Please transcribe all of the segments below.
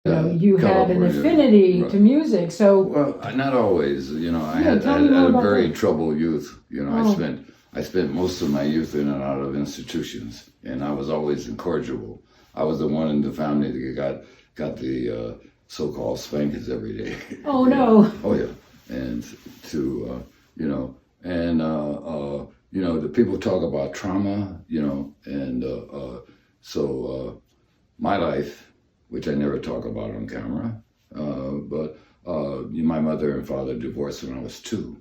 You had an affinity to music, so well, not always. I Yeah, had, tell I me had, I more had a about very that. troubled youth. Oh, I spent most of my youth in and out of institutions, and I was always incorrigible. I was the one in the family that got the so-called spankings every day. oh no. Oh yeah, and to the people talk about trauma, and my life, which I never talk about on camera, but my mother and father divorced when I was 2.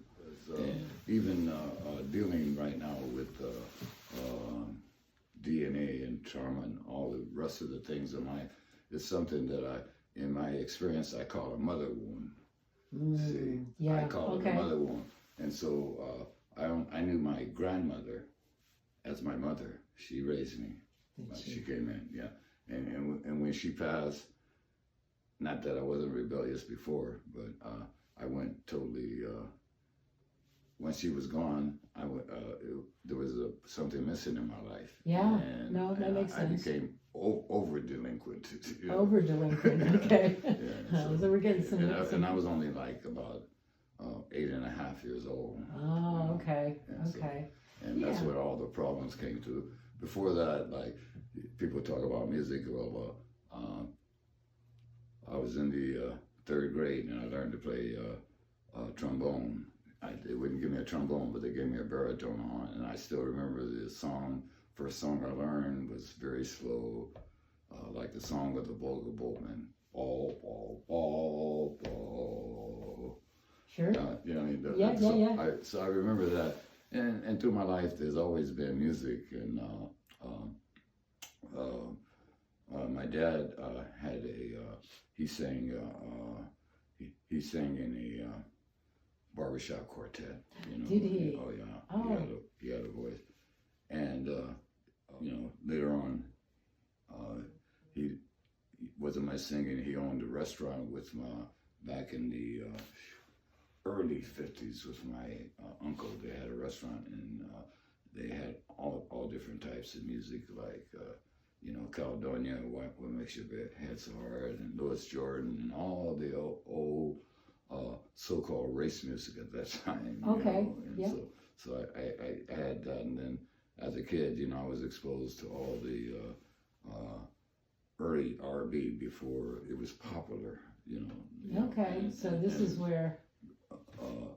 Even dealing right now with DNA and trauma and all the rest of the things in life is something that in my experience, I call a mother wound. See, Yeah, I call it a okay. mother wound. And so I knew my grandmother as my mother. She raised me. She came in, yeah. And when she passed, not that I wasn't rebellious before, but I went totally. When she was gone, there was something missing in my life. Yeah, And, no, that makes I sense. became over delinquent. Over delinquent, okay. Yeah, So we're getting some. and I was only like about 8.5 years old. Oh, okay, And okay. and that's where all the problems came to. Before that, like people talk about music. Well, I was in the 3rd grade and I learned to play trombone. They wouldn't give me a trombone, but they gave me a baritone horn, and I still remember the song. First song I learned was very slow, like the song of the Volga Boatman. Ball, ball, ball, ball. Sure. So I remember that, and through my life, there's always been music, and my dad had he sang he sang in a barbershop quartet. Did he? Oh yeah. Oh. He had a voice, and later on, he wasn't my singing. He owned a restaurant with back in the early 50s with my uncle. They had a restaurant, and they had all different types of music, like Caledonia, What Makes Your Head So Hard, and Louis Jordan, and all the old so-called race music at that time. Okay. And so I had that, and then as a kid, I was exposed to all the early R&B before it was popular. Okay, so this is where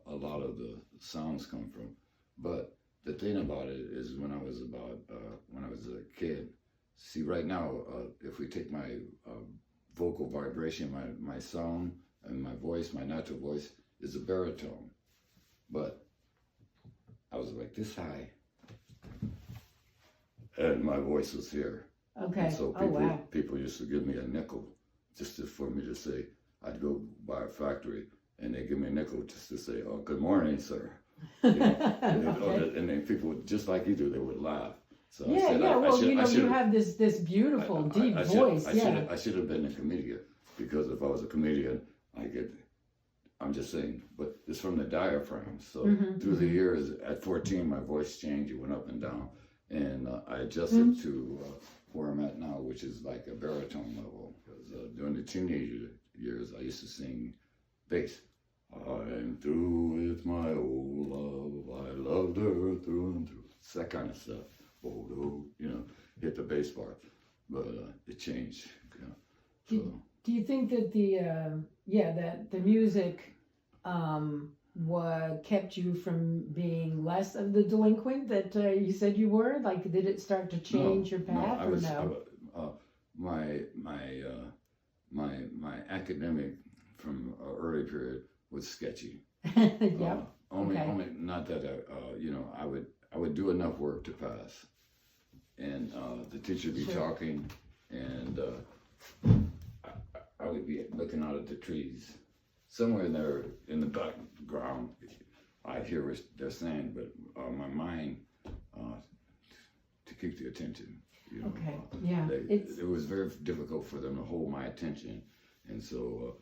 a lot of the sounds come from. But the thing about it is, when I was a kid. See, right now, if we take my vocal vibration, my sound and my voice, my natural voice is a baritone. But I was like this high, and my voice was here. Okay. And so people used to give me a nickel for me to say. I'd go by a factory, and they give me a nickel just to say, "Oh, good morning, sir." And then people, just like you do, they would laugh. So I said, well, you have this beautiful, deep voice. I should have been a comedian, because if I was a comedian, I'm just saying, but it's from the diaphragm. So through the years, at 14, my voice changed. It went up and down. And I adjusted to where I'm at now, which is like a baritone level. Because during the teenage years, I used to sing bass. I'm through with my old love. I loved her through and through. It's that kind of stuff. Hit the bass part, but it changed. Do you think that the music kept you from being less of the delinquent that you said you were? Like, did it start to change your path, or no? My academic from an early period was sketchy. Yeah. Only not that I would do enough work to pass, and the teacher would be talking, and I would be looking out at the trees. Somewhere there in the background, I hear what they're saying, but my mind to keep the attention. Okay. Yeah. It was very difficult for them to hold my attention, and so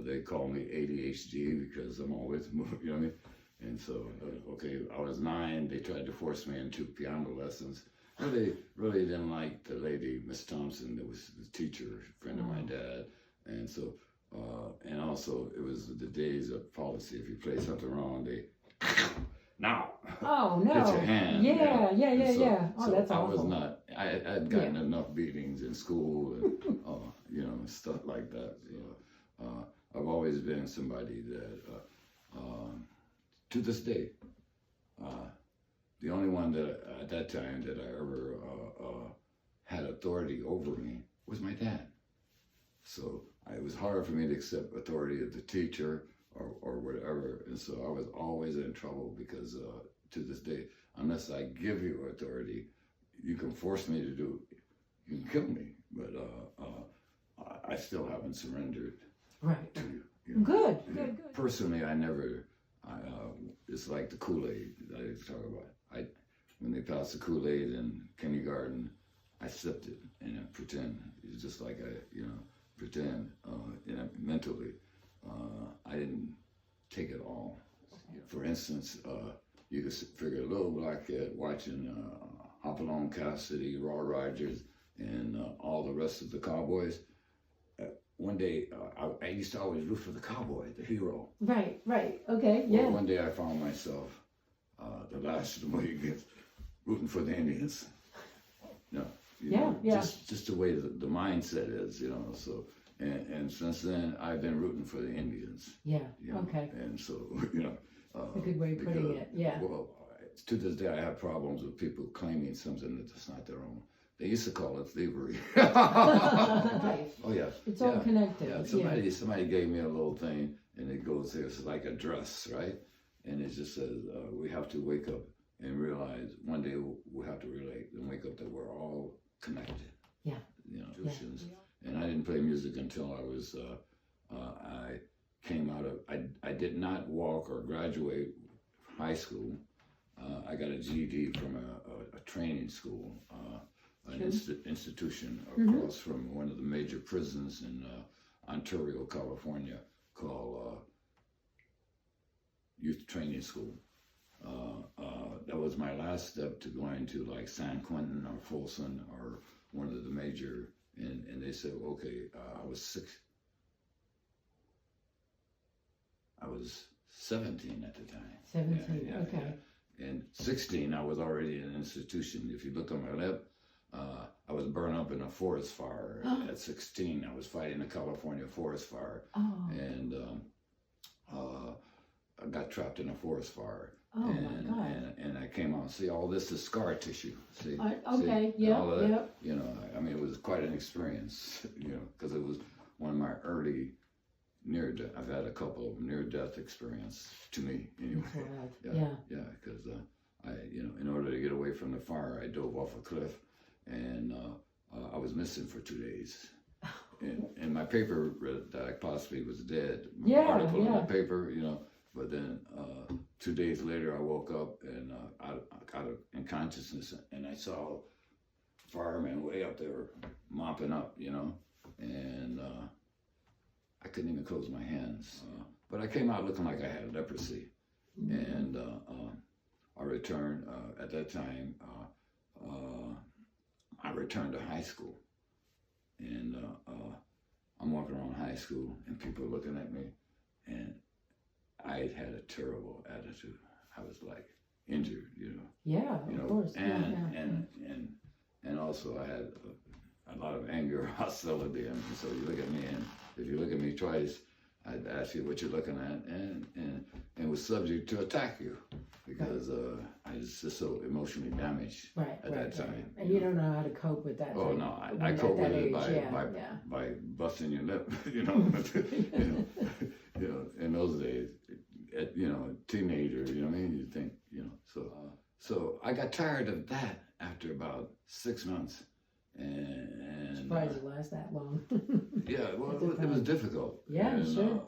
they call me ADHD because I'm always moving. You know what I mean? And so, I was 9. They tried to force me into piano lessons. Really didn't like the lady, Miss Thompson, that was the teacher, friend of my dad. And so, and also it was the days of policy. If you play something wrong, they now. Oh no! Hit your hand. Yeah. Oh, so that's I awful. was not. I'd gotten enough beatings in school and stuff like that. I've always been somebody that, to this day, the only one that at that time that I ever had authority over me was my dad. So it was hard for me to accept authority of the teacher or whatever, and so I was always in trouble because to this day, unless I give you authority, you can force me to do it. You can kill me, but I still haven't surrendered Right. to you. Good. Personally, I never. It's like the Kool-Aid that I used to talk about. When they passed the Kool-Aid in kindergarten, I sipped it and I pretend. It's just like I pretend. Mentally, I didn't take it all. For instance, you could figure a little black kid watching Hopalong Cassidy, Raw Rogers, and all the rest of the cowboys. One day, I used to always root for the cowboy, the hero. Right. Okay, yeah. Well, one day I found myself, the last of the Mohicans, rooting for the Indians. Just the way the mindset is, So, and since then, I've been rooting for the Indians. Yeah, okay. And so, a good way of putting it, yeah. Well, to this day, I have problems with people claiming something that's not their own. They used to call it thievery. Right. Oh yeah. It's all connected. Yeah. Somebody gave me a little thing, and it goes here. It's like a dress, right? And it just says we have to wake up and realize one day we'll have to relate and wake up that we're all connected. Yeah. Institutions. And I didn't play music until I was. I came out of. I did not walk or graduate high school. I got a GED from a training school. An institution across from one of the major prisons in Ontario, California, called Youth Training School. That was my last step to going to like San Quentin or Folsom or one of the major, and they said, okay, I was 17 at the time. 17, okay. Yeah. And 16, I was already in an institution. If you look on my lip, I was burned up in a forest fire. At 16, I was fighting a California forest fire. And I got trapped in a forest fire. Oh, my God. And I came out and see all this is scar tissue. See? Okay, yeah. I mean, it was quite an experience, because it was one of my early near-death. I've had a couple of near-death experience to me, anyway. Yeah, because in order to get away from the fire, I dove off a cliff, and I was missing for 2 days. And my paper read that I possibly was dead. Article in the paper, But then 2 days later, I woke up and got in consciousness, and I saw firemen way up there mopping up, and I couldn't even close my hands. But I came out looking like I had leprosy, and I returned at that time. I returned to high school, and I'm walking around high school, and people are looking at me, and I had a terrible attitude. I was like injured, Yeah, of course. And also I had a lot of anger, hostility, and so you look at me, and if you look at me twice, I'd ask you what you're looking at, and was subject to attack you because I was just so emotionally damaged at that time. Right. And you don't know how to cope with that. Oh no, I cope with it by busting your lip, in those days, teenager, you think, so I got tired of that after about 6 months. And surprised it lasts that long. Yeah, well, it was difficult. Yeah, and, sure.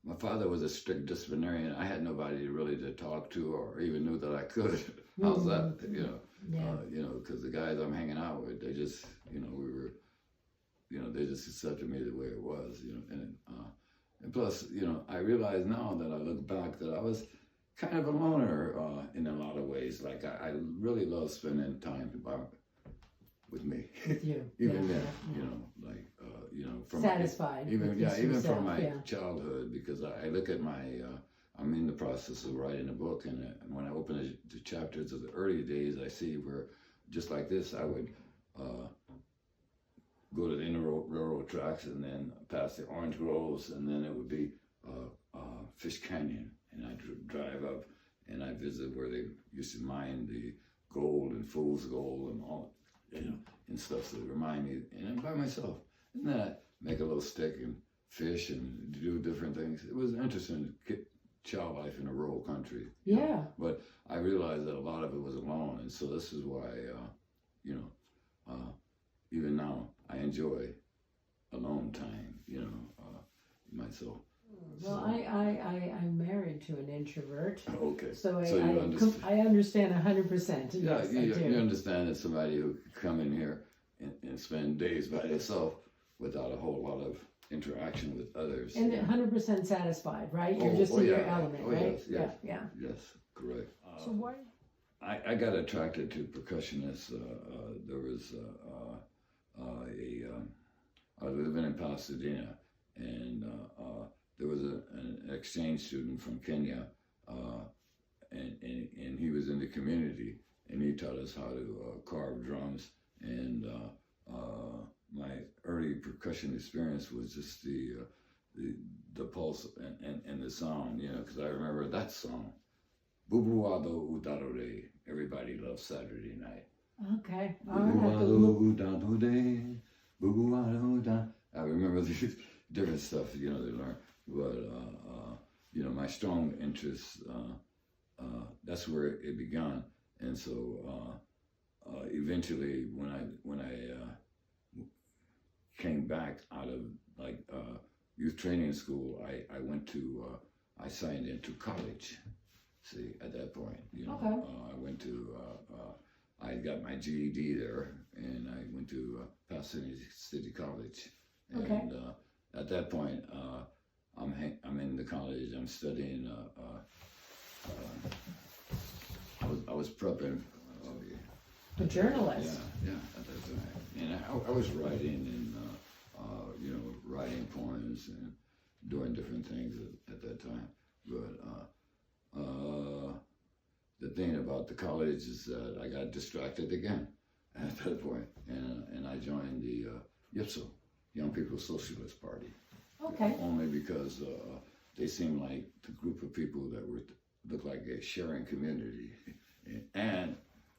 My father was a strict disciplinarian. I had nobody really to talk to, or even knew that I could. How's that? Because the guys I'm hanging out with, they just, we were, they just accepted me the way it was, and plus, I realize now that I look back that I was kind of a loner in a lot of ways. Like I really love spending time with me. With you. Even then, from satisfied. even yourself, from my childhood, because I look at my. I'm in the process of writing a book, and when I open the chapters of the early days, I see where, just like this, I would go to the inner railroad tracks and then past the orange groves, and then it would be Fish Canyon, and I'd drive up and I'd visit where they used to mine the gold and fool's gold and all, and stuff, so it remind me, and I'm by myself, and then I make a little stick and fish and do different things. It was interesting to get child life in a rural country. Yeah. But I realized that a lot of it was alone, and so this is why, even now I enjoy alone time, myself. Well, I'm married to an introvert. Okay. So you understand. I understand 100%. Yes, I do. You understand that somebody who could come in here and spend days by themselves without a whole lot of interaction with others. And 100% satisfied, right? You're just in your element, right? Yes, yeah. Yes, correct. So why? I got attracted to percussionists. There was I was living in Pasadena, and there was an exchange student from Kenya, and he was in the community, and he taught us how to carve drums. And my early percussion experience was just the pulse and the sound, because I remember that song, Bubuado Udarore. Everybody loves Saturday night. Okay. I remember these different stuff, they learn. But, my strong interest, that's where it began. And so eventually when I came back out of youth training school, I went to, I signed into college. See, at that point, Okay. I went to, I got my GED there, and I went to Pasadena City College. And Okay. At that point, I'm in the college. I'm studying. I was prepping. A journalist. Yeah, at that time, and I was writing and writing poems and doing different things at that time. But the thing about the college is that I got distracted again at that point, and I joined the YPSO, Young People's Socialist Party. Okay. Only because they seemed like the group of people that looked like a sharing community and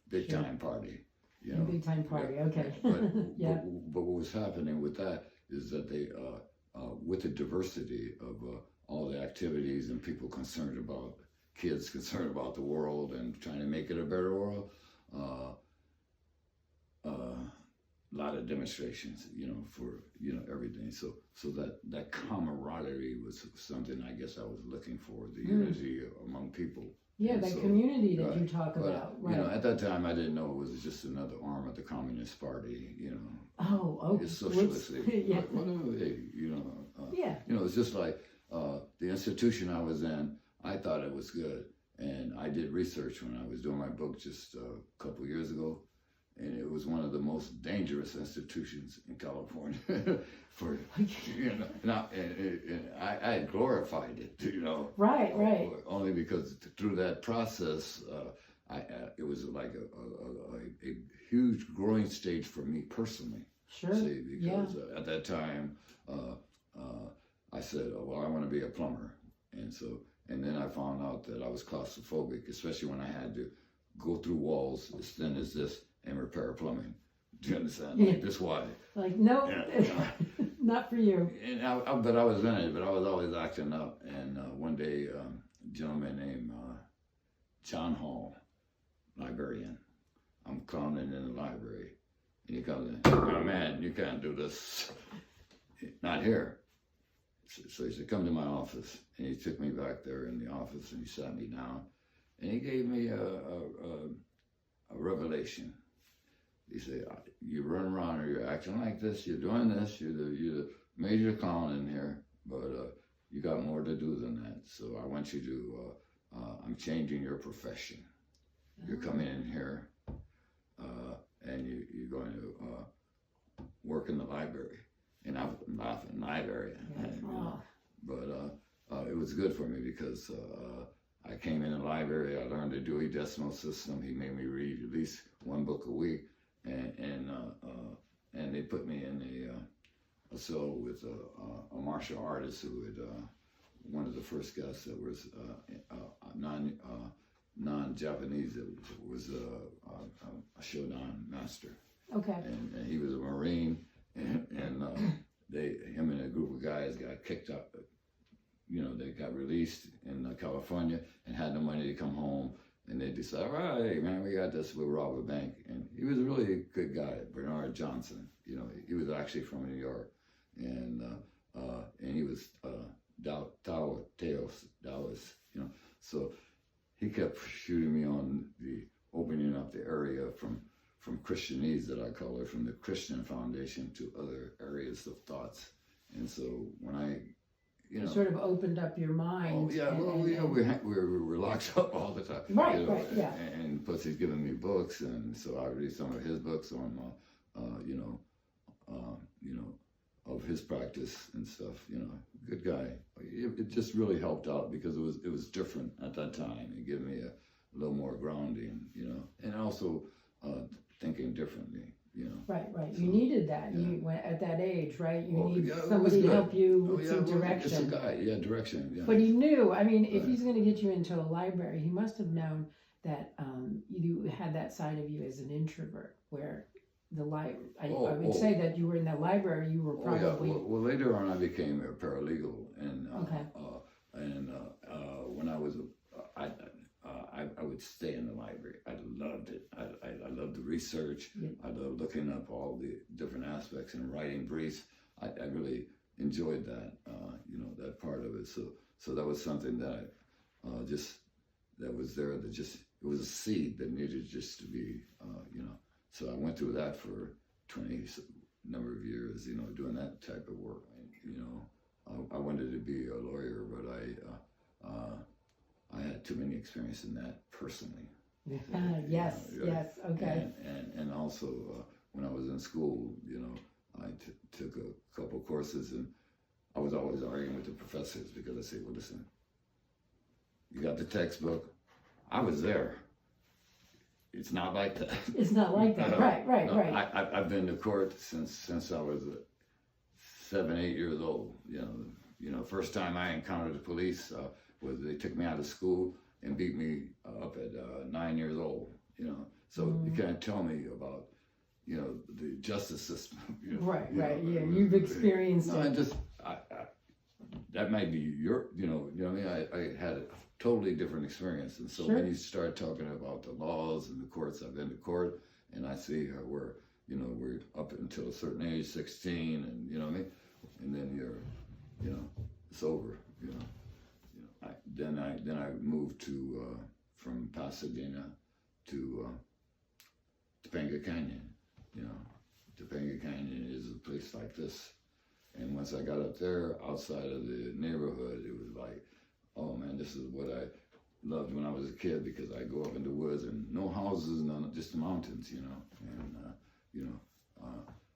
big time party. Big time party. Okay. But what was happening with that is that they, with the diversity of all the activities and people concerned about kids concerned about the world and trying to make it a better world, a lot of demonstrations, for everything. So that camaraderie was something I guess I was looking for, the unity among people. Yeah, And that so, community that right, you talk but, about. Right. At that time I didn't know it was just another arm of the Communist Party. Oh, It's socialistic. Yeah. Yeah. It's just like the institution I was in. I thought it was good, and I did research when I was doing my book just a couple years ago, and it was one of the most dangerous institutions in California. And I glorified it, Right. only because through that process, it was like a huge growing stage for me personally. Sure. See, because at that time, I said, I want to be a plumber, and then I found out that I was claustrophobic, especially when I had to go through walls as thin as this and repair plumbing. Do you understand? Like this wide. Like, no, not for you. And but I was in it, but I was always acting up. And one day, a gentleman named John Hall, librarian, I'm clowning in the library, and he comes in, oh man, you can't do this. Not here. So he said, come to my office. And he took me back there in the office, and he sat me down, and he gave me a revelation. He said, you run around and you're acting like this, you're doing this, you're the major clown in here, but you got more to do than that. So I want you to, I'm changing your profession. You're coming in here, and you're going to work in the library. and I was not in the library. Yeah. And, Oh. but it was good for me because I came in the library. I learned the Dewey Decimal System. He made me read at least one book a week, and they put me in a cell with a martial artist who had one of the first guests that was non-Japanese. That was a Shodan master. Okay. And he was a Marine, and him and a group of guys got kicked out. You know, they got released in California and had no money to come home. And they decided, all right, man, we got this, we'll rob a bank. And he was a really good guy, Bernard Johnson. You know, he was actually from New York. And he was Taoist, you know. So he kept shooting me on the opening up the area from Christianese, that I call it, from the Christian foundation to other areas of thoughts. And so when I, you know, sort of opened up your mind. Oh yeah, we're locked up all the time. Right, you know, right, yeah. And plus he's giving me books, and so I read some of his books on, of his practice and stuff. You know, good guy. It just really helped out because it was different at that time. It gave me a little more grounding, you know, and also thinking differently. You know. Right. So, You needed that. Yeah. You went at that age, right? You need it was somebody to good. help you Oh, with yeah, some well, direction. It's a guy, yeah, direction. Yeah. But he knew. I mean, if Right. he's going to get you into a library, he must have known that you had that side of you as an introvert, where I would say that you were in the library. You were probably. Well, later on, I became a paralegal, and Okay. When I was, I would stay in the library. I loved it. I loved the research. Yeah. I loved looking up all the different aspects and writing briefs. I really enjoyed that, that part of it. So that was something that that was there. It was a seed that needed just to be, So I went through that for 20 number of years, doing that type of work. I wanted to be a lawyer, but I had too many experience in that personally. Yes, okay. And also when I was in school, I took a couple courses, and I was always arguing with the professors because I said, well, listen, you got the textbook. I was there. It's not like that. It's not like that. Right. I've been to court since I was 7, 8 years old. First time I encountered the police was they took me out of school and beat me up at 9 years old. So you can't tell me about the justice system. Right. Yeah, you've experienced it. That might be your. I had a totally different experience, and so Sure. when you start talking about the laws and the courts, I've been to court, and I see we're up until a certain age, 16, and and then you're, it's over, Then I moved to from Pasadena to Topanga Canyon. Topanga Canyon is a place like this, and once I got up there, outside of the neighborhood, it was like, oh man, this is what I loved when I was a kid, because I go up in the woods and no houses, just the mountains, and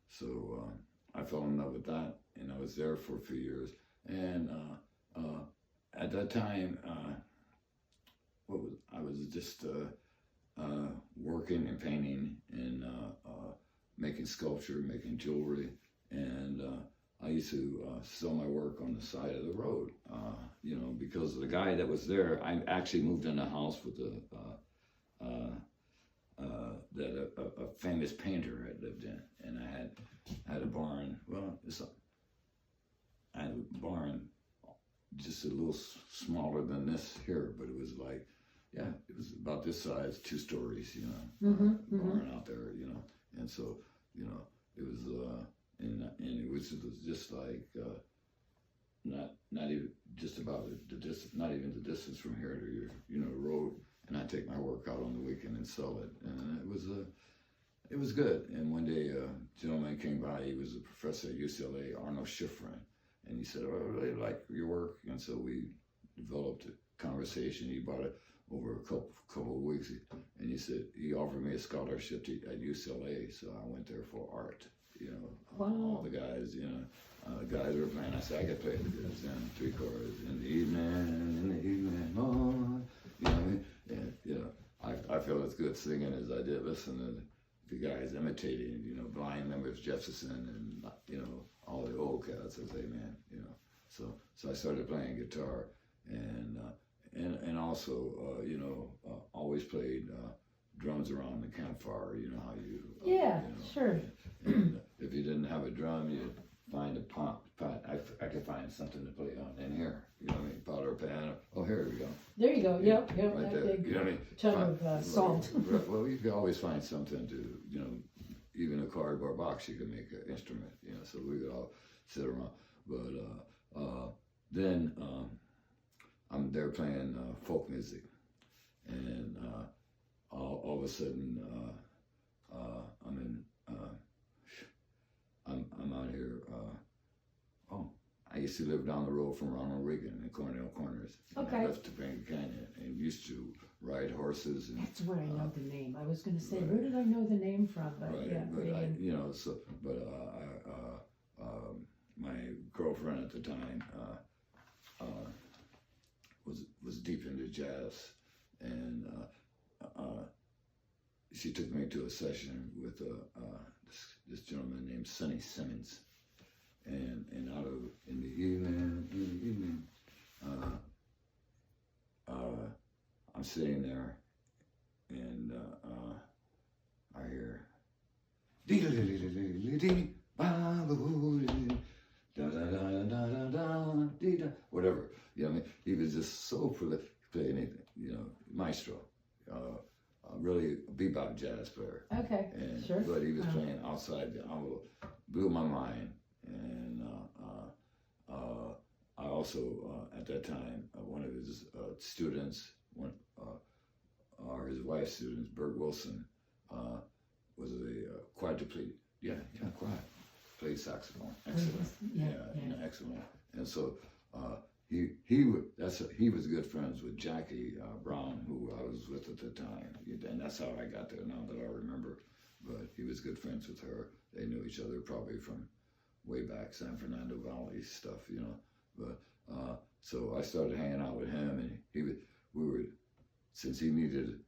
so I fell in love with that, and I was there for a few years, and at that time, I was just working and painting and making sculpture, making jewelry, and I used to sell my work on the side of the road, because the guy that was there, I actually moved in a house with a famous painter had lived in, and I had a barn. Well, I had a barn just a little smaller than this here, but it was like, it was about this size, 2 stories, barn out there, and so, it was, and it was just like, not even just about the distance, not even the distance from here to your, road, and I take my work out on the weekend and sell it, and it was good. And one day, a gentleman came by. He was a professor at UCLA, Arnold Schifrin, and he said, "Oh, I really like your work," and so we developed a conversation. He bought over a couple of weeks, and he offered me a scholarship at UCLA, so I went there for art. You know, all the guys, you know, guys were playing. I said I could play the Zen 3 chords in the evening, oh, you know what I mean? And you know, I feel as good singing as I did listening to the guys imitating, you know, Blind Members Jefferson and you know all the old cats. I say, man, you know, so I started playing guitar and also you know always played drums around the campfire. You know how you yeah, you know, sure. and if you didn't have a drum, you'd find a pot. I could find something to play on in here. You know what I mean? Pot or piano. Oh, here we go. There you go. Yep. Right That there. big You know what I mean? tub of salt. Well, you can always find something to, you know, even a cardboard box you can make an instrument. You know, so we could all sit around. But then I'm there playing folk music, and all of a sudden I'm out here. I used to live down the road from Ronald Reagan in Cornell Corners. Okay. I left Topanga Canyon and used to ride horses. And, That's where I know the name. I was going to say, where did I know the name from? But right, yeah, but Reagan. you know, so my girlfriend at the time was deep into jazz, and she took me to a session with this gentleman named Sonny Simmons, and out of in the evening, I'm sitting there, and I hear whatever. You know what I mean? He was just so prolific playing anything, you know, maestro. Really a bebop jazz player. Okay, and, sure. But he was playing outside the envelope. Blew my mind. And I also, at that time, one of his students, or his wife's students, Bert Wilson, was a quadriplegic. Quiet. Played saxophone. Excellent. Excellent. And so he was good friends with Jackie Brown, who I was with at the time, and that's how I got there. Now that I remember, but he was good friends with her. They knew each other probably from way back San Fernando Valley stuff, you know. But so I started hanging out with him, and since he needed.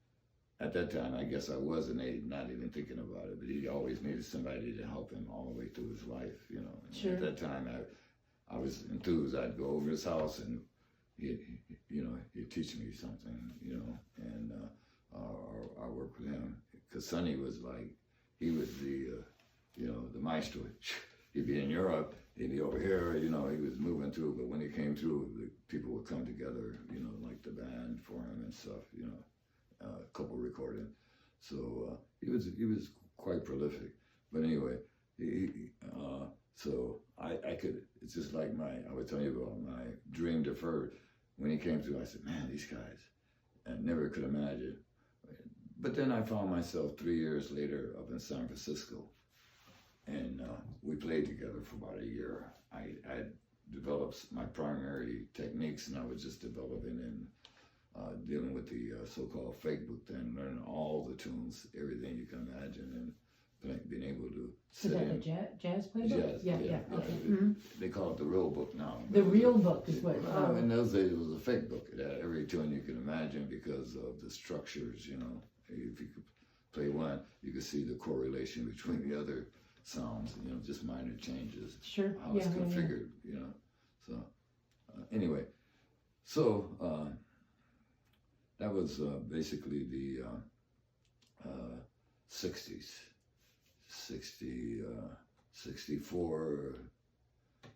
At that time, I guess I was an aide, not even thinking about it, but he always needed somebody to help him all the way through his life, you know. Sure. At that time, I was enthused. I'd go over his house and he'd teach me something, you know, and I worked with him. Because Sonny was he was the maestro. He'd be in Europe, he'd be over here, you know, he was moving through, but when he came through, the people would come together, you know, like the band for him and stuff, you know. A couple recording, so he was quite prolific. But anyway, so I could. It's just like I was telling you about my dream deferred. When he came through, I said, "Man, these guys," I never could imagine. But then I found myself 3 years later up in San Francisco, and we played together for about a year. I developed my primary techniques, and I was just developing in. Dealing with the so-called fake book, then learning all the tunes, everything you can imagine, and being able to sit in. Is that a jazz playbook? Jazz, Yeah. Okay. They call it the real book now. The real book is what. In those days, it was a fake book. It had every tune you can imagine because of the structures. You know, if you could play one, you could see the correlation between the other sounds. You know, just minor changes. Sure. How it's configured. You know, so anyway, so. That was basically the 60s, 64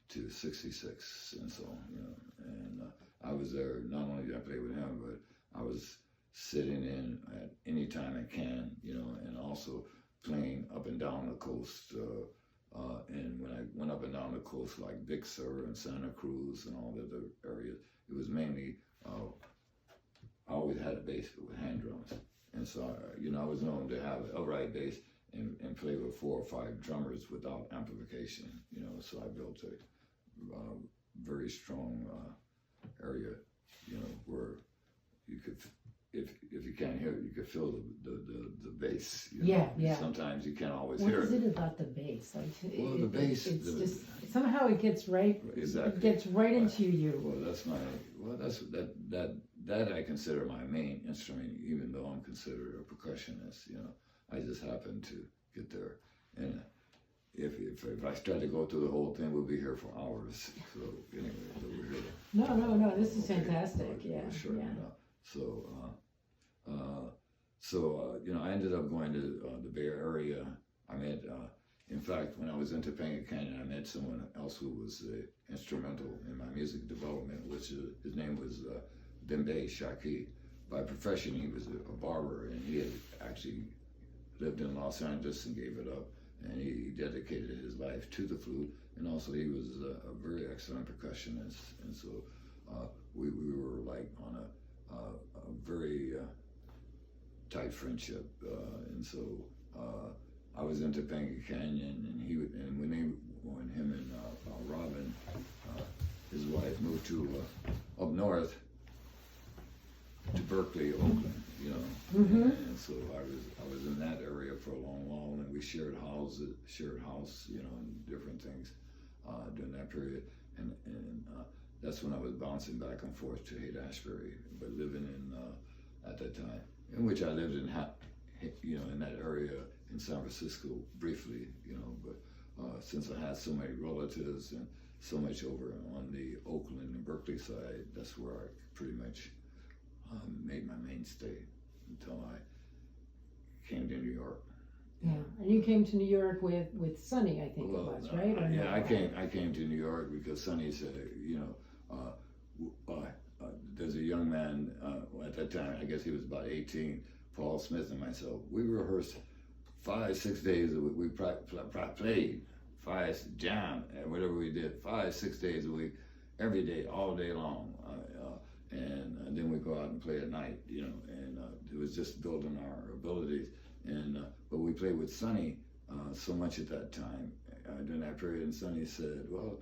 to 66, and so on, you know. And I was there, not only did I play with him, but I was sitting in at any time I can, you know, and also playing up and down the coast. And when I went up and down the coast, like Big Sur and Santa Cruz and all the other areas, it was mainly I always had a bass with hand drums, and so you know I was known to have an upright bass and play with 4 or 5 drummers without amplification. You know, so I built a very strong area, you know, where you could if you can't hear it, you can feel the bass. Yeah. Sometimes you can't always What hear is it about the bass? Like, Well, the bass. It's just somehow it gets right. Exactly. It gets right into you. Well, that I consider my main instrument, even though I'm considered a percussionist. I just happen to get there, and if I try to go through the whole thing, we'll be here for hours. So anyway, we're here. No, this is fantastic. Yeah. Sure. So I ended up going to the Bay Area. I met, in fact, when I was in Topanga Canyon, I met someone else who was instrumental in my music development, which his name was Bimbe Shaki. By profession, he was a barber, and he had actually lived in Los Angeles and gave it up. And he dedicated his life to the flute, and also he was a very excellent percussionist. And so we were like on a very tight friendship. And so I was in Topanga Canyon, and when him and Robin, his wife, moved to up north to Berkeley, Oakland. And so I was in that area for a long while, and we shared house, and different things during that period, and that's when I was bouncing back and forth to Haight-Ashbury, but living in at that time, in which I lived in in that area in San Francisco briefly, but since I had so many relatives and so much over on the Oakland and Berkeley side, that's where I pretty much made my mainstay until I came to New York. Yeah, and you came to New York with Sonny, I think it was, right? I came to New York because Sonny said, there's a young man at that time. I guess he was about 18. Paul Smith and myself. We rehearsed 5-6 days a week. We played 5 jam and whatever we did 5-6 days a week, every day, all day long. And then we go out and play at night, and it was just building our abilities. And but we played with Sonny so much at that time during that period. And Sonny said, "Well,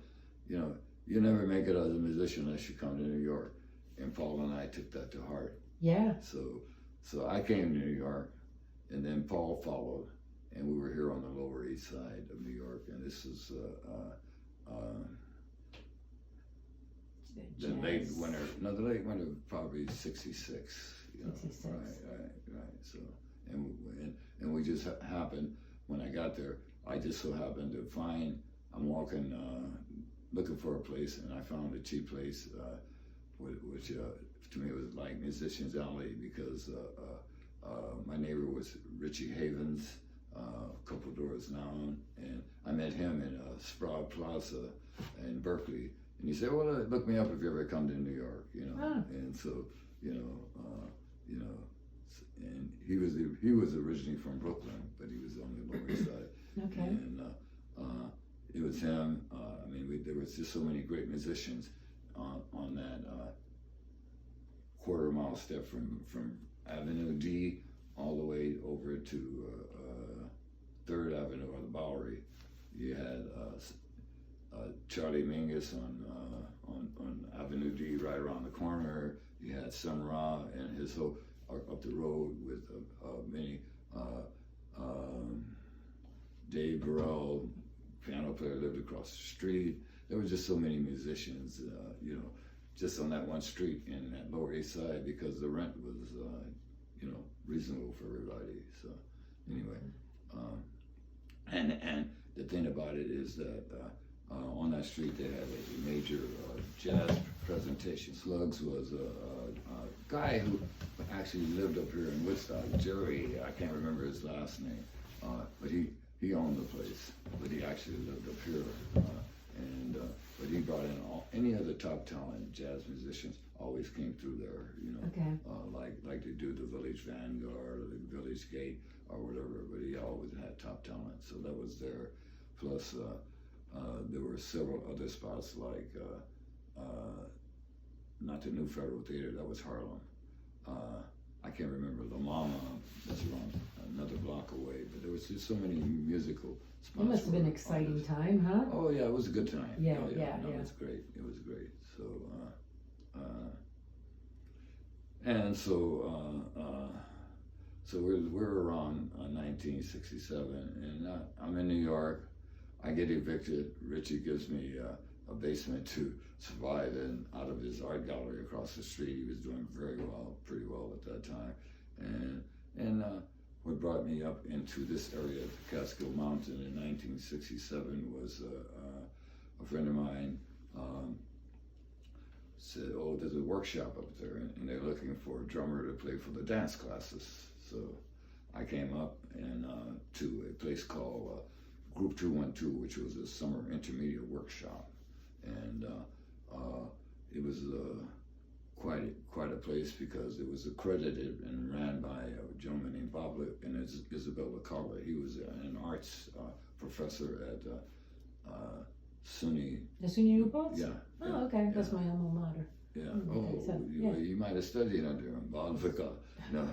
you never make it as a musician unless you come to New York." And Paul and I took that to heart. Yeah. So I came to New York, and then Paul followed, and we were here on the Lower East Side of New York. And this is the late winter, probably 66. 66. Right. So, and we just happened, when I got there, I just so happened to find, I'm walking, looking for a place, and I found a cheap place, which to me was like Musician's Alley, because my neighbor was Richie Havens, a couple doors down, and I met him in Sprout Plaza in Berkeley. And he said, "Well, look me up if you ever come to New York," And so, and he was originally from Brooklyn, but he was on the Lower East Side. Okay. And it was him. There was just so many great musicians on that quarter-mile step from Avenue D all the way over to 3rd Avenue or the Bowery. You had Charlie Mingus on Avenue D right around the corner. You had Sun Ra and his whole up the road with many Dave Burrell, piano player, lived across the street. There were just so many musicians, just on that one street in that Lower East Side, because the rent was, reasonable for everybody. So anyway, and the thing about it is that on that street they had a major jazz presentation. Slugs was a guy who actually lived up here in Woodstock, Jerry, I can't remember his last name, but he owned the place, but he actually lived up here, but he brought in any of the top talent jazz musicians always came through there, Okay. Like they do the Village Vanguard or the Village Gate or whatever, but he always had top talent, so that was there. Plus, there were several other spots like, not the New Federal Theater, that was Harlem. I can't remember, La Mama, that's around another block away, but there was just so many musical spots. It must have been an exciting time, huh? Oh yeah, it was a good time. Yeah. It was great. So, and so we're around 1967, and I'm in New York. I get evicted. Richie gives me a basement to survive in out of his art gallery across the street. He was doing very well, pretty well at that time, and what brought me up into this area of the Catskill Mountain in 1967 was a friend of mine said, "Oh, there's a workshop up there, and they're looking for a drummer to play for the dance classes." So I came up and to a place called Group 212, which was a summer intermediate workshop, and it was quite a place because it was accredited and ran by a gentleman named Bob and Isabel LaCarla. He was an arts professor at SUNY. The SUNY Newport? Yeah. Oh, okay. Yeah. That's my alma mater. Yeah. Okay, so, You might have studied under him, Bob LaCarla. No.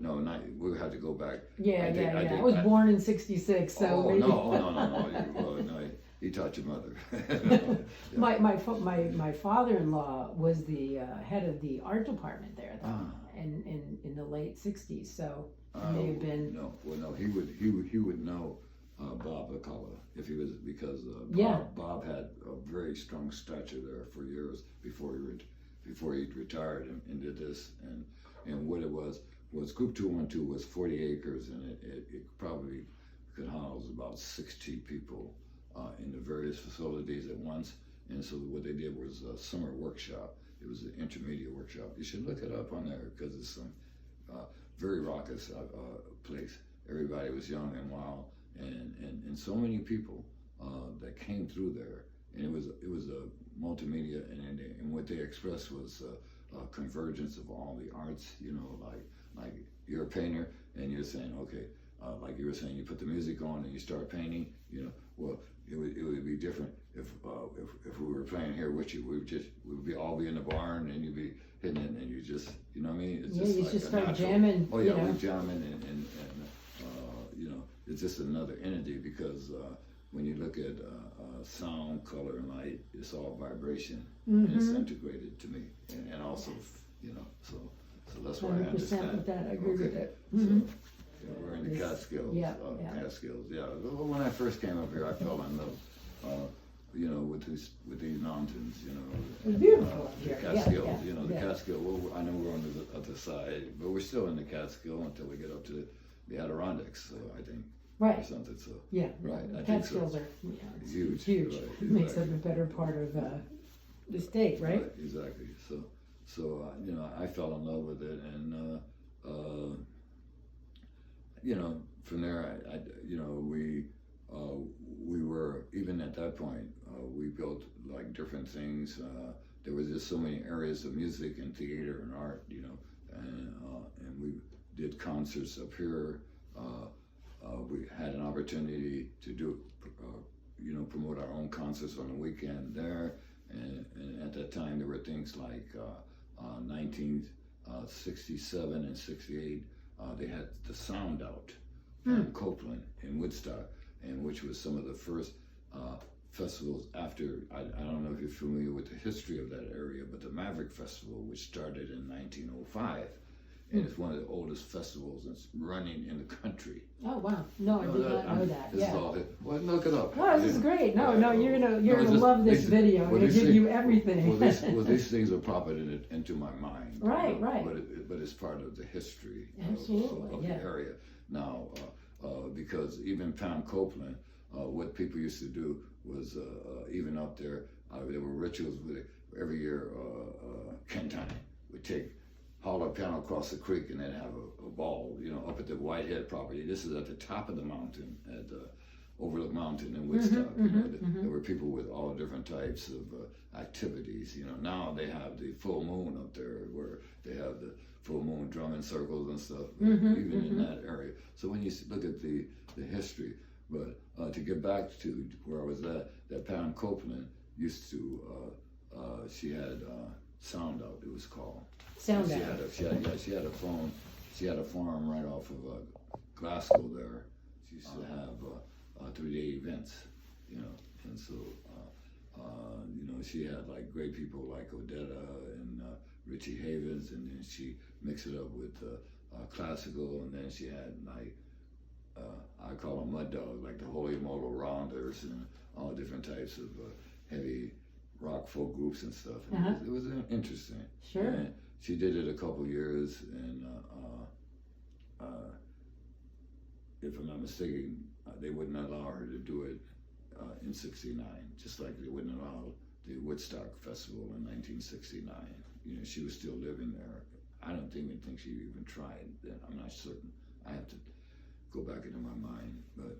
No, we had to go back. I was born in '66, so. Oh, maybe. No, he taught your mother. My father-in-law was the head of the art department there, in the late '60s. So may have been. No, he would know Bob LaCarla if he was because Bob had a very strong stature there for years before he retired and did this and what it was Group 212 was 40 acres, and it probably could house about 60 people in the various facilities at once. And so what they did was a summer workshop. It was an intermediate workshop. You should look it up on there because it's some very raucous place. Everybody was young and wild, and so many people that came through there. And it was a multimedia, and what they expressed was convergence of all the arts. Like you're a painter, and you're saying, okay, like you were saying, you put the music on and you start painting. Well, it would be different if we were playing here with you. We'd all be in the barn, and you'd be hitting it, and you just, you know what I mean? It's just like just start natural, jamming. Oh yeah, we're jamming, and it's just another entity because when you look at sound, color, and light, it's all vibration, and it's integrated to me, and also, so that's why I understand. 100% with that, I agree with that. So we're in the Catskills. Catskills. Yeah. When I first came up here, I fell in love, with these mountains. It was beautiful up the here. Catskills. The Catskill. Well, I know we're on the other side, but we're still in the Catskill until we get up to the Adirondacks. So I think. Right. Or something. So. Yeah. Right. The Catskills are huge. Huge. Right, It makes them a better part of the state, right? Exactly. So I fell in love with it, and from there, we were, even at that point, we built like different things. There was just so many areas of music and theater and art, and we did concerts up here. We had an opportunity to do, promote our own concerts on the weekend there. And at that time, there were things like 1967 and 68. They had the Sound Out in Copeland in Woodstock, and which was some of the first festivals after. I don't know if you're familiar with the history of that area, but the Maverick Festival, which started in 1905. And it's one of the oldest festivals that's running in the country. Oh wow! No, I did not know that. Well, look it up. No, this is great. No, you're gonna love this video. I'm gonna give you everything. These things are popping into my mind. Right. But it's part of the history of the area. Now, because even Pam Copeland, what people used to do was even up there, there were rituals with it. Every year, Ken Tiny would haul a piano across the creek and then have a ball, up at the Whitehead property. This is at the top of the mountain, at Overlook Mountain in Woodstock. There were people with all different types of activities. Now they have the full moon up there, where they have the full moon drumming circles and stuff, even in that area. So when you look at the history, but to get back to where I was at, that Pam Copeland used to, she had Sound Out, it was called. Sound Out. She had a farm. She had a farm right off of Glasgow there. She used to have 3-day events, and so You know, she had like great people like Odetta and Richie Havens, and then she mixed it up with classical, and then she had like I call them mud dogs, like the Holy Modal Rounders and all different types of heavy rock folk groups and stuff. And it was interesting. Sure. And she did it a couple years, and if I'm not mistaken, they wouldn't allow her to do it in '69, just like they wouldn't allow the Woodstock Festival in 1969. You know, she was still living there. I don't even think she even tried then. I'm not certain. I have to go back into my mind, but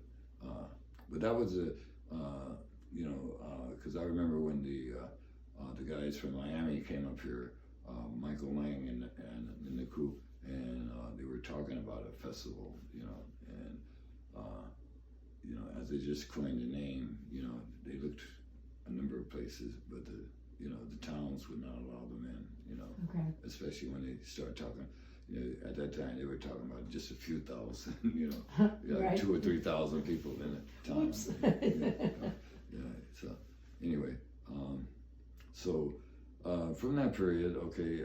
that was a you know, because I remember when the guys from Miami came up here, Michael Lang and the crew, and they were talking about a festival, you know, and you know, as they just coined the name, you know, they looked a number of places, but you know, the towns would not allow them in, you know, especially when they started talking. You know, at that time they were talking about just a few thousand, you know, like 2,000 or 3,000 people in a town. Yeah. So anyway, so from that period, okay,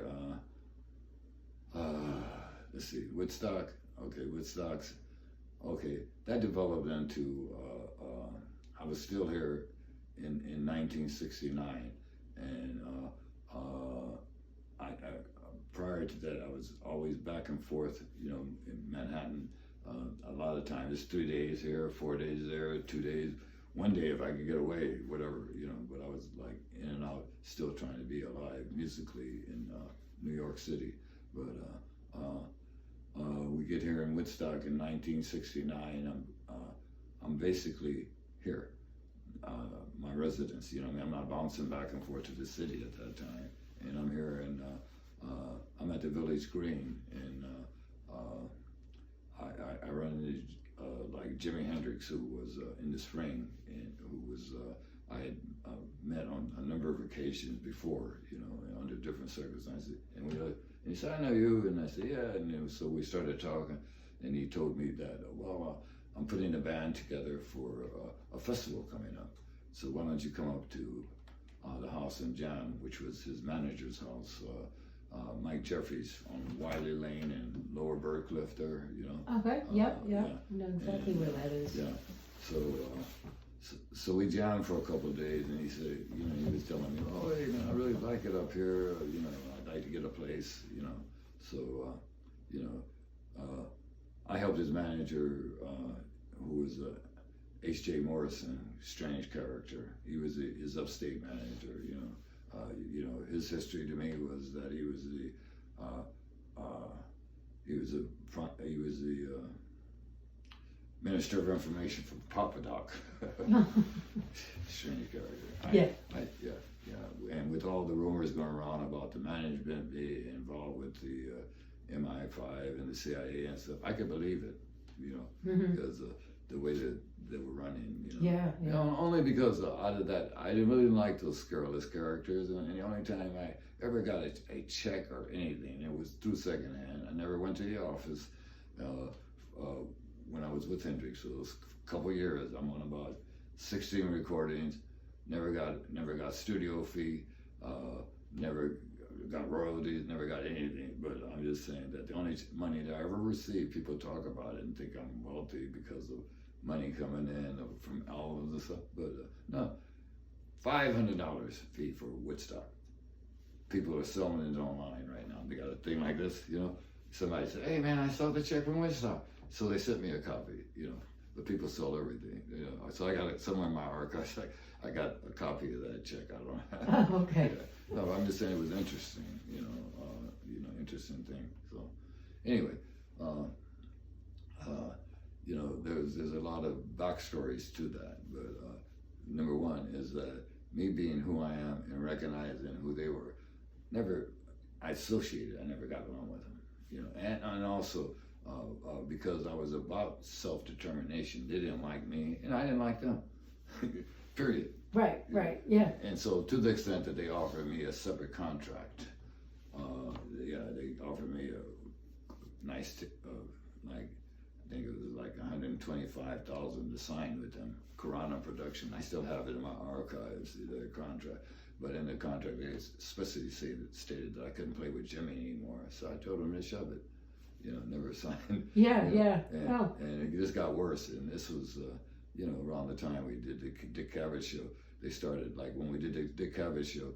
let's see, Woodstock. Okay, Woodstock's. Okay, that developed into. I was still here in 1969, and I prior to that, I was always back and forth, you know, in Manhattan. A lot of times, it's 3 days here, 4 days there, 2 days. One day, if I could get away, whatever, you know. But I was like in and out, still trying to be alive musically in New York City. But we get here in Woodstock in 1969. I'm basically here, my residence. You know, I mean, I'm not bouncing back and forth to the city at that time, and I'm here, and I'm at the Village Green, and I run into like Jimi Hendrix, who was in the spring, and who was I had met on a number of occasions before, you know, under different circumstances, and he said, "I know you," and I said, "Yeah," and so we started talking, and he told me that, well, I'm putting a band together for a festival coming up, so why don't you come up to the house in John, which was his manager's house, Mike Jeffries on Wiley Lane and Lower Burcliff there, you know. Okay, yep. I know exactly where that is. Yeah, so we jammed for a couple of days, and he said, you know, he was telling me, oh, hey, man, I really like it up here, you know, I'd like to get a place, you know. So, you know, I helped his manager, who was H.J. Morrison, strange character. He was his upstate manager, you know. You know, his history to me was that he was the Minister of Information for Papa Doc. Strange character. Yeah. And with all the rumors going around about the management being involved with the MI5 and the CIA and stuff, I could believe it, you know, because the way that they were running, you know. Yeah. You know, only because out of that, I didn't really like those scurrilous characters, and the only time I ever got a check or anything, it was through secondhand. I never went to the office when I was with Hendrix. So it was a couple years. I'm on about 16 recordings. Never got studio fee. Never got royalties. Never got anything. But I'm just saying that the only money that I ever received, people talk about it and think I'm wealthy because of money coming in from all of this stuff, but no, $500 fee for Woodstock. People are selling it online right now. They got a thing like this, you know. Somebody said, "Hey man, I saw the check from Woodstock," so they sent me a copy, you know. But people sell everything, you know. So I got it somewhere in my archives. I got a copy of that check. I don't have. Oh, okay. Yeah. No, I'm just saying it was interesting, you know, interesting thing. So anyway. You know, there's a lot of backstories to that, but number one is that me being who I am and recognizing who they were, I never got along with them, you know, and also because I was about self-determination, they didn't like me, and I didn't like them, period. Right, yeah. And so to the extent that they offered me a separate contract, they offered me a nice, like, think it was like 125,000 to sign with them. Karana Production. I still have it in my archives, their contract. But in the contract, they especially stated that I couldn't play with Jimmy anymore. So I told them to shove it. Never signed. Yeah, you know, yeah. And, Oh. and it just got worse. And this was, around the time we did the Dick Cavett show. They started, like when we did the Dick Cavett show,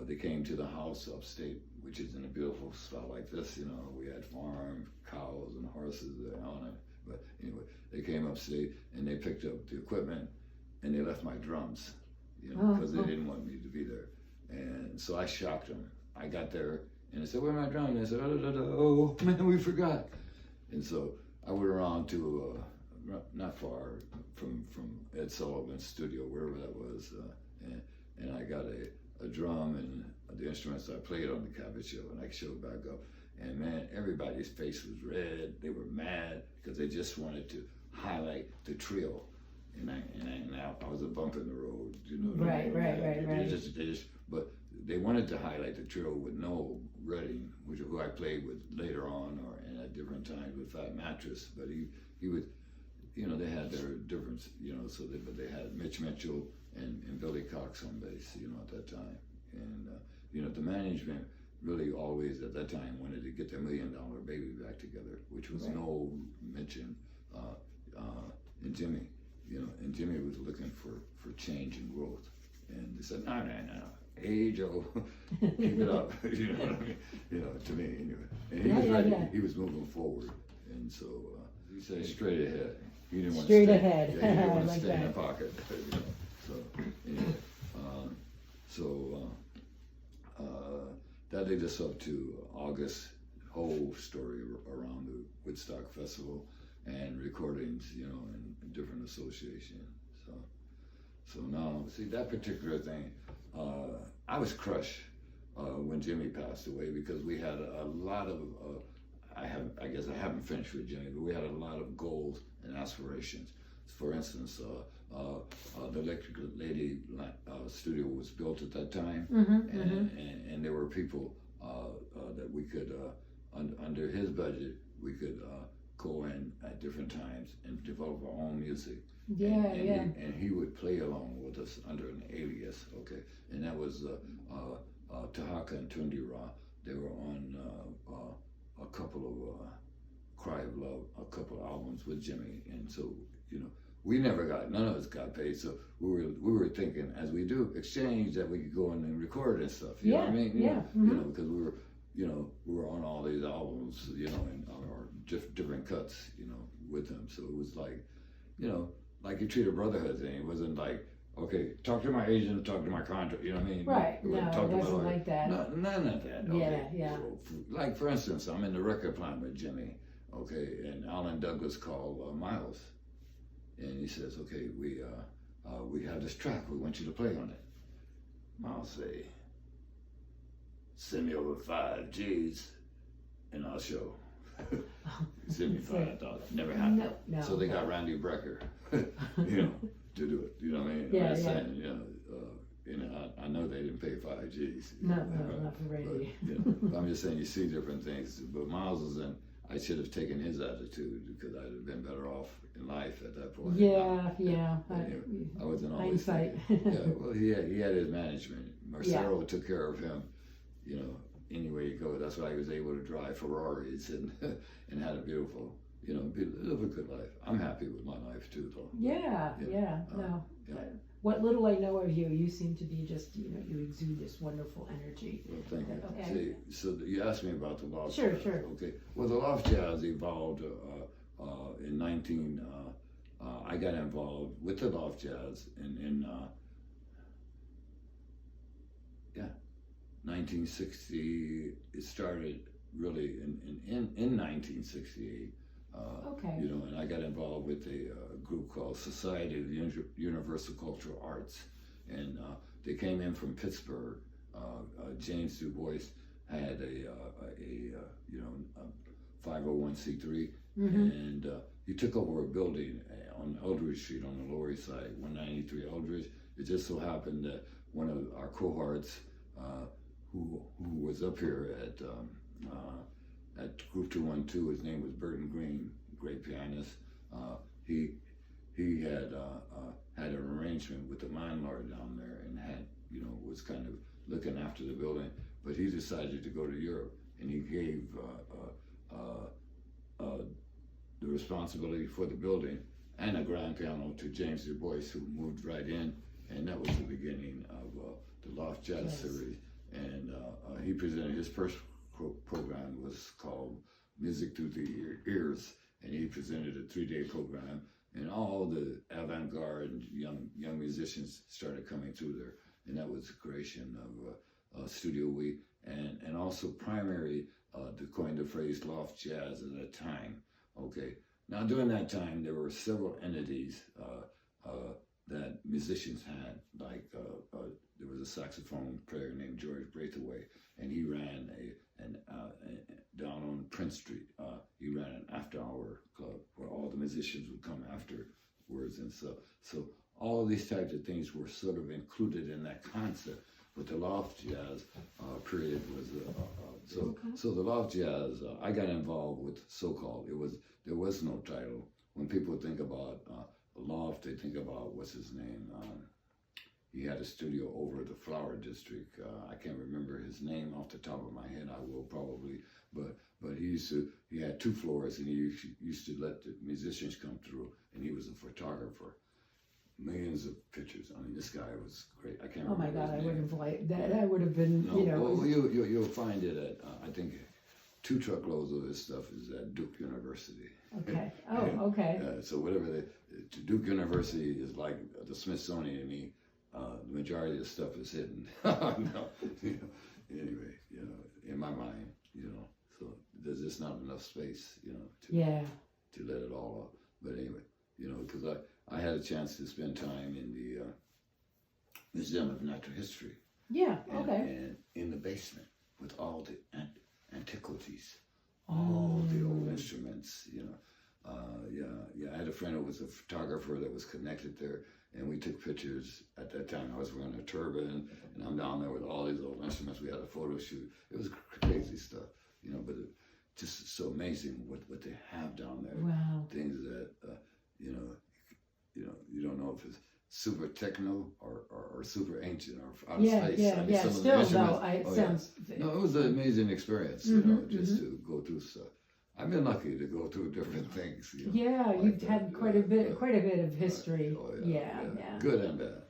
they came to the house upstate, which is in a beautiful spot like this. We had farm, cows, and horses on it. But anyway, they came upstate and they picked up the equipment and they left my drums, because they didn't want me to be there. And so I shocked them. I got there and they said, "Where are my drums?" And I said, "Oh man, we forgot." And so I went around to not far from Ed Sullivan's studio, wherever that was, and I got a drum and the instruments I played on the Cavett show, and I showed back up. And man, everybody's face was red. They were mad because they just wanted to highlight the trio. And I was a bump in the road, Right. But they wanted to highlight the trio with Noel Redding, who I played with later on, and at different times with Fat Mattress. But he would, they had their difference, but they had Mitch Mitchell and Billy Cox on bass, at that time. And the management really always at that time wanted to get their $1 Million Baby back together, which was Noel, Mitch, and Jimmy. And Jimmy was looking for change and growth. And they said, no. Hey, Joe, keep it up. You know what I mean? To me, anyway. And he was ready. Yeah. He was moving forward. And so he said straight ahead. He didn't want straight to stay. ahead. Yeah, he didn't want to like stay that. in the pocket. So, anyway. That leads us up to August, whole story around the Woodstock Festival and recordings, in different associations. So now, see, that particular thing, I was crushed when Jimmy passed away, because we had a lot of, I guess I haven't finished with Jimmy, but we had a lot of goals and aspirations. For instance, the Electric Lady studio was built at that time, and there were people that we could, under his budget, we could go in at different times and develop our own music. And he would play along with us under an alias, okay? And that was Tahaka and Tundi Ra. They were on a couple of Cry of Love, a couple of albums with Jimmy. And so, we never none of us got paid. So we were thinking, as we do exchange, that we could go in and record and stuff. You know what I mean? Because we were on all these albums, and our different cuts, with them. So it was like, like you treat a brotherhood thing. It wasn't like, okay, talk to my agent, talk to my contract, you know what I mean? Right, no, it wasn't like that. None of that. Okay? Yeah. Like, for instance, I'm in the record plant with Jimmy, okay, and Alan Douglas called Miles, and he says, okay, we have this track, we want you to play on it. Miles say, send me over 5 G's, and I'll show. Send me $5. Never happened. No, so they got Randy Brecker, to do it. You know what I mean? Yeah. Saying, I know they didn't pay 5 G's. No, not for Randy. But I'm just saying, you see different things. But Miles was in. I should have taken his attitude, because I'd have been better off in life at that point. Yeah. I wasn't always hindsight. Well, he had his management. Marcelo took care of him. Anywhere you go, that's why he was able to drive Ferraris and had a beautiful, live a good life. I'm happy with my life too, though. No. What little I know of you, you seem to be just, you exude this wonderful energy. Well, thank you. Okay. See, so you asked me about the Loft Sure, Jazz. sure. Okay. Well, the Loft Jazz evolved in I got involved with the Loft Jazz in 1960. It started really in 1968. Okay. And I got involved with a group called Society of Universal Cultural Arts, and they came in from Pittsburgh. James Du Bois had a 501c3, and he took over a building on Eldridge Street on the Lower East Side, 193 Eldridge. It just so happened that one of our cohorts, who was up here at Group 212, his name was Burton Green, great pianist. He had an arrangement with the landlord down there, and was kind of looking after the building. But he decided to go to Europe, and he gave the responsibility for the building and a grand piano to James Du Bois, who moved right in, and that was the beginning of the Loft Jazz series. And he presented his first program was called Music Through the Ears, and he presented a 3-day program, and all the avant-garde and young musicians started coming through there, and that was the creation of Studio Week, and also primarily to coin the phrase Loft Jazz at that time. Okay, now during that time there were several entities that musicians had, like there was a saxophone player named George Braithwaite, and he ran down on Prince Street. He ran an after-hour club where all the musicians would come afterwards, and so all of these types of things were sort of included in that concept. But the Loft Jazz period was so the Loft Jazz. I got involved with so-called. There was no title. When people think about Loft, they think about what's his name. He had a studio over the Flower District. I can't remember his name off the top of my head. I will probably, but he had 2 floors, and he used to let the musicians come through, and he was a photographer. Millions of pictures. I mean, this guy was great. I can't. Oh my remember God, I his would name. have liked that. That would have been, No, well, you'll find it at I think 2 truckloads of this stuff is at Duke University. Okay. Oh, okay. So whatever Duke University is like the Smithsonian. The majority of the stuff is hidden. No, anyway, in my mind, so there's just not enough space, to let it all up. But anyway, because I had a chance to spend time in the Museum of Natural History. Yeah. And, Okay. And in the basement with all the antiquities, all the old instruments, I had a friend who was a photographer that was connected there, and we took pictures. At that time I was wearing a turban, and I'm down there with all these old instruments. We had a photo shoot. It was crazy stuff, but it just so amazing what they have down there. Wow. Things that you don't know if it's super techno or super ancient or out of space. Yeah. Some Still of the though, instruments- it sounds. No, it was an amazing experience, just to go through stuff. I've been lucky to go through different things. Yeah, like you've that, had quite a bit of history. Yeah. Good and bad,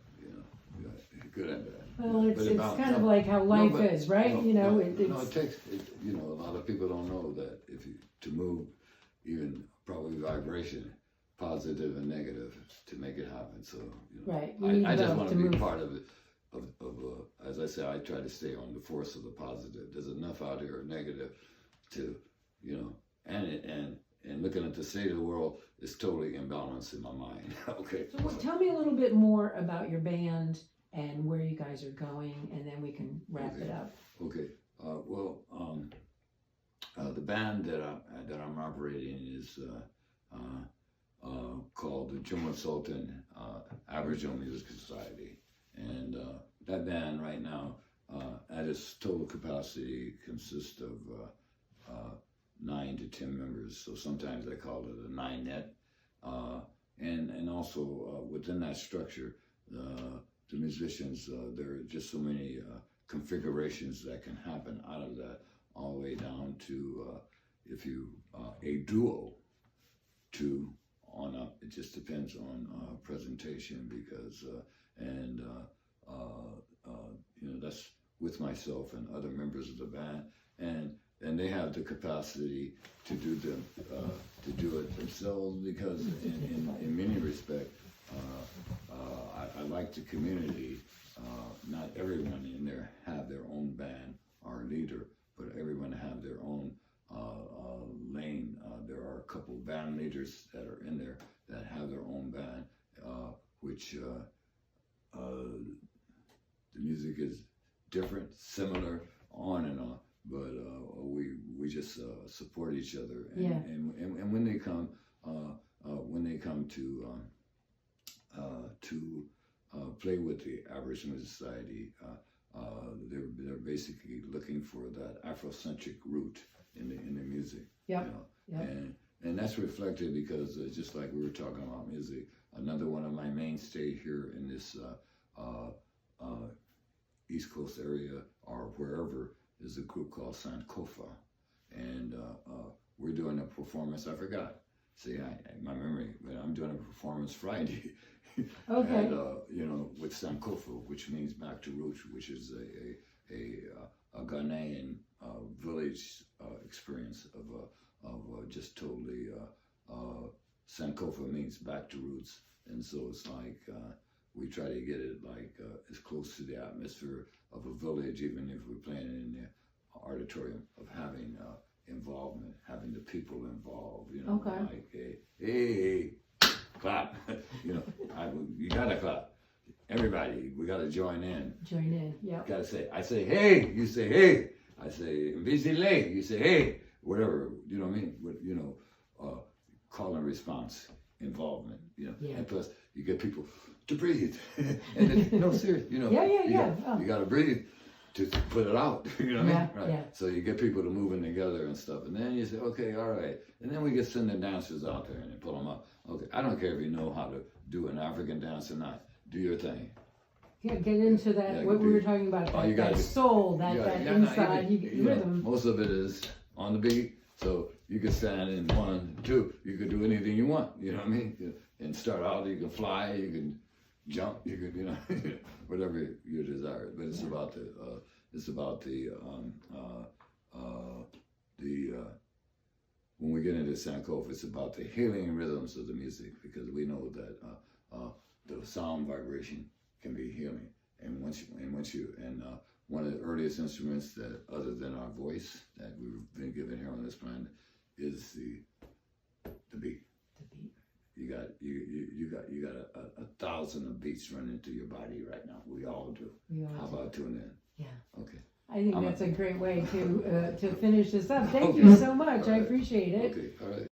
good and bad. Well, it's about- kind of like how life is, right? It takes. A lot of people don't know that to move, even probably vibration, positive and negative, to make it happen. So right. I just want to be move. part of it. As I say, I try to stay on the force of the positive. There's enough out here negative to, and looking at the state of the world is totally imbalanced in my mind. Okay. So tell me a little bit more about your band and where you guys are going, and then we can wrap it up. Okay. The band that I'm operating is called the Juma Sultan Aboriginal Music Society, and that band right now, at its total capacity, consists of 9 to 10 members. So sometimes they call it a 9-net, and also within that structure, the musicians, there are just so many configurations that can happen out of that, all the way down to a duo, 2 on up. It just depends on presentation, because that's with myself and other members of the band, and they have the capacity to do it themselves, because in many respects, I like the community. Not everyone in there have their own band or leader, but everyone have their own lane. There are a couple band leaders that are in there that have their own band, which the music is different, similar, on and on, but we just support each other, and when they come to play with the Aboriginal Society, they're basically looking for that Afrocentric root in the music. Yep. and that's reflected because just like we were talking about music, another one of my mainstay here in this East Coast area or wherever is a group called Sankofa, and we're doing a performance. I forgot. See, my memory, but I'm doing a performance Friday. Okay. And, with Sankofa, which means back to roots, which is a Ghanaian village experience of just totally. Sankofa means back to roots, and so it's like we try to get it like as close to the atmosphere of a village, even if we're playing in the auditorium, of having involvement, having the people involved. Okay. Like hey, clap. You gotta clap. Everybody, we gotta join in. Join in. Yeah. Gotta say, I say hey, you say hey. I say vigile, you say hey. Whatever, you know what I mean? Call and response, involvement. Yeah. And plus you get people to breathe. And then, no, serious. Yeah. You gotta breathe to put it out. You know what I mean? Right. Yeah. So you get people to moving together and stuff, and then you say, okay, all right, and then we get send the dancers out there and pull them up. Okay, I don't care if you know how to do an African dance or not. Do your thing. Yeah, get into that. Yeah, what we were talking about, that soul, that inside rhythm. Most of it is on the beat, so you can stand in 1, 2. You can do anything you want. You know what I mean? And start out, you can fly, you can jump, you can, whatever you desire. But it's about when we get into Sankofa, it's about the healing rhythms of the music, because we know that the sound vibration can be healing. And one of the earliest instruments that, other than our voice, that we've been given here on this planet, is the beat. The beat. You got 1,000 of beats running through your body right now. We all do. How about tuning in? Yeah. Okay. I think that's a great way to finish this up. Thank you so much. I appreciate it. Okay. All right.